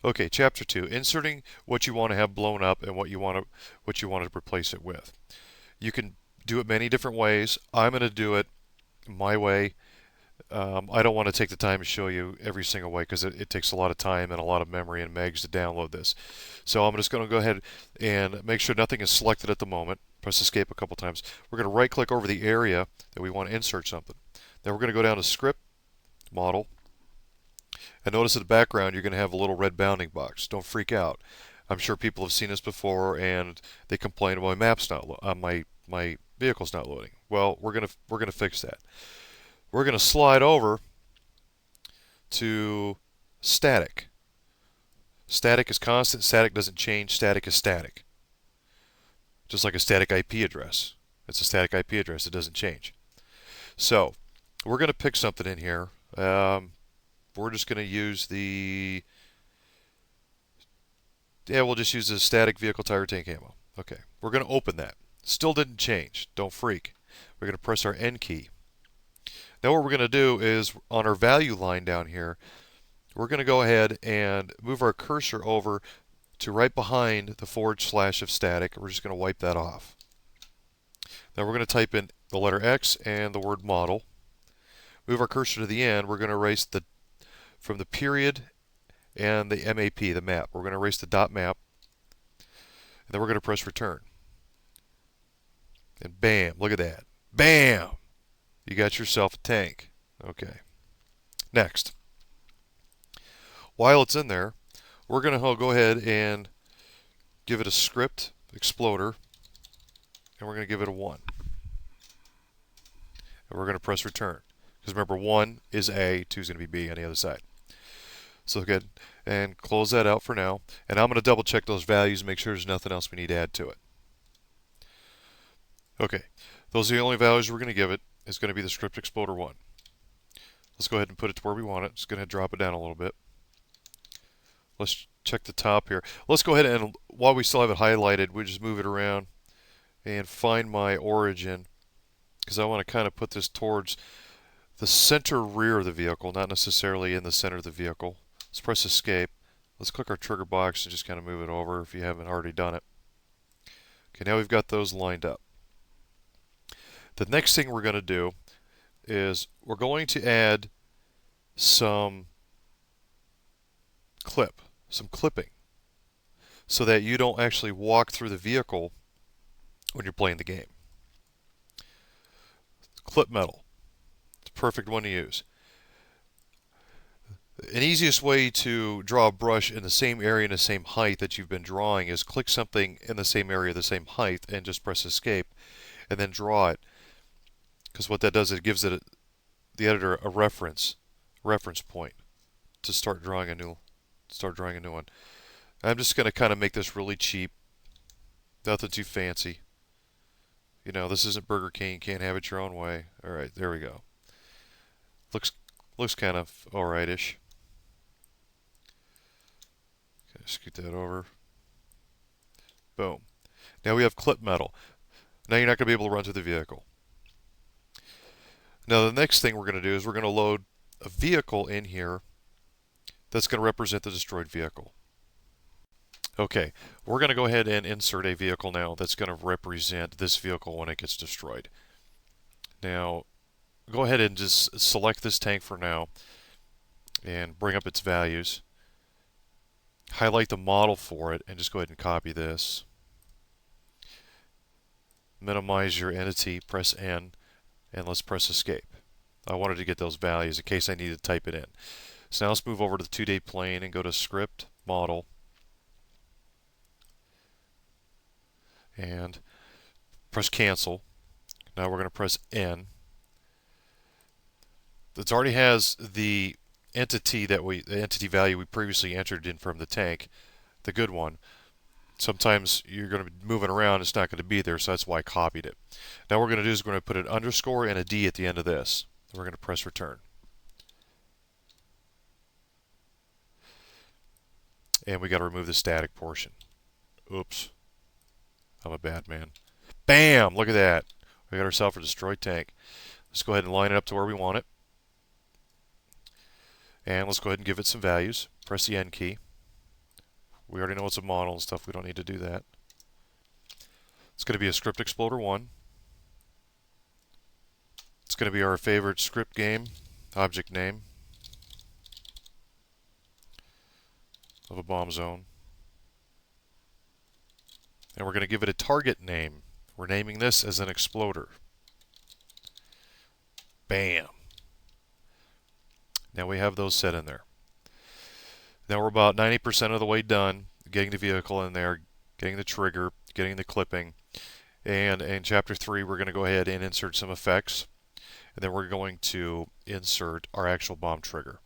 Okay, chapter 2, inserting what you want to have blown up and what you want to replace it with. You can do it many different ways. I'm going to do it my way. I don't want to take the time to show you every single way because it takes a lot of time and a lot of memory and megs to download this. So I'm just going to go ahead and make sure nothing is selected at the moment. Press escape a couple times. We're going to right click over the area that we want to insert something. Then we're going to go down to script, model, and notice in the background you're going to have a little red bounding box. Don't freak out. I'm sure people have seen this before and they complain, well, my map's not my vehicle's not loading. Well, we're gonna fix that. We're going to slide over to static. Static is constant, static doesn't change, static is static. Just like a static IP address. It's a static IP address, it doesn't change. So, we're going to pick something in here. We're just going to use we'll just use the static vehicle tire tank ammo. Okay, we're going to open that. Still didn't change, don't freak. We're going to press our N key. Now what we're going to do is, on our value line down here, we're going to go ahead and move our cursor over to right behind the / of static. We're just going to wipe that off. Now we're going to type in the letter X and the word model. Move our cursor to the end. We're going to erase from the period and the MAP, the map. We're going to erase the dot map. And then we're going to press return. And bam, look at that. Bam! You got yourself a tank. Okay. Next. While it's in there, we're going to go ahead and give it a script exploder, and we're going to give it a 1. And we're going to press return. Because remember, 1 is A, 2 is going to be B on the other side. So good. And close that out for now. And I'm going to double check those values and make sure there's nothing else we need to add to it. Okay. Those are the only values we're going to give it. It's going to be the script exploder 1. Let's go ahead and put it to where we want it. Just going to drop it down a little bit. Let's check the top here. Let's go ahead and, while we still have it highlighted, we just move it around and find my origin, because I want to kind of put this towards the center rear of the vehicle, not necessarily in the center of the vehicle. Let's press escape. Let's click our trigger box and just kind of move it over if you haven't already done it. Okay, now we've got those lined up. The next thing we're going to do is we're going to add some clipping, so that you don't actually walk through the vehicle when you're playing the game. Clip metal. It's a perfect one to use. An easiest way to draw a brush in the same area and the same height that you've been drawing is click something in the same area, the same height, and just press escape and then draw it. Because what that does, it gives the editor a reference point to start drawing a new one. I'm just going to kind of make this really cheap, nothing too fancy. You know, this isn't Burger King, you can't have it your own way. All right, there we go. Looks kind of alright-ish. Okay, scoot that over. Boom. Now we have clip metal. Now you're not going to be able to run through the vehicle. Now the next thing we're going to do is we're going to load a vehicle in here that's going to represent the destroyed vehicle. Okay, we're going to go ahead and insert a vehicle now that's going to represent this vehicle when it gets destroyed. Now, go ahead and just select this tank for now and bring up its values. Highlight the model for it and just go ahead and copy this. Minimize your entity, press N, and let's press escape. I wanted to get those values in case I need to type it in. So now let's move over to the 2D plane and go to script, model, and press cancel. Now we're going to press N. It already has the entity value we previously entered in from the tank, the good one. Sometimes you're going to be moving around, it's not going to be there, so that's why I copied it. Now what we're going to do is we're going to put an underscore and a D at the end of this. We're going to press return. And we got to remove the static portion. Oops. I'm a bad man. Bam! Look at that. We got ourselves a destroyed tank. Let's go ahead and line it up to where we want it. And let's go ahead and give it some values. Press the N key. We already know it's a model and stuff. We don't need to do that. It's going to be a script exploder 1. It's going to be our favorite script game object name of a bomb zone. And we're going to give it a target name. We're naming this as an exploder. Bam. Now we have those set in there. Now we're about 90% of the way done getting the vehicle in there, getting the trigger, getting the clipping. And in Chapter 3, we're going to go ahead and insert some effects. And then we're going to insert our actual bomb trigger.